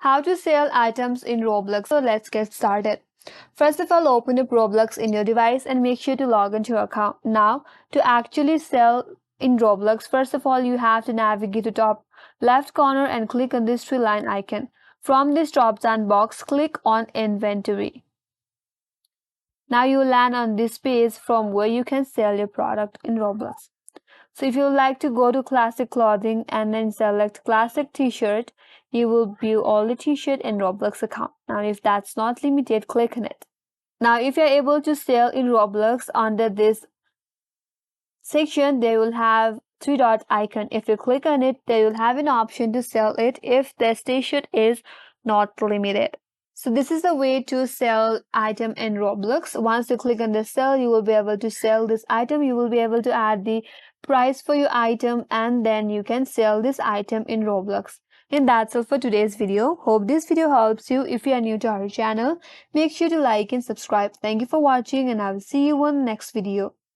How to sell items in Roblox. So let's get started. First of all, open up Roblox in your device and make sure to log into your account. Now, to actually sell in Roblox, first of all, you have to navigate to top left corner and click on this 3-line icon. From this drop-down box, click on Inventory. Now you land on this page from where you can sell your product in Roblox. So if you would like to go to classic clothing and then select classic t-shirt, you will view all the t-shirt in Roblox account. Now if that's not limited, click on it. Now if you're able to sell in Roblox under this section, they will have 3-dot icon. If you click on it, they will have an option to sell it if the t-shirt is not limited. So this is the way to sell item in Roblox. Once you click on the sell, you will be able to sell this item. You will be able to add the price for your item and then you can sell this item in Roblox. And that's all for today's video. Hope this video helps you. If you are new to our channel, make sure to like and subscribe. Thank you for watching and I will see you on the next video.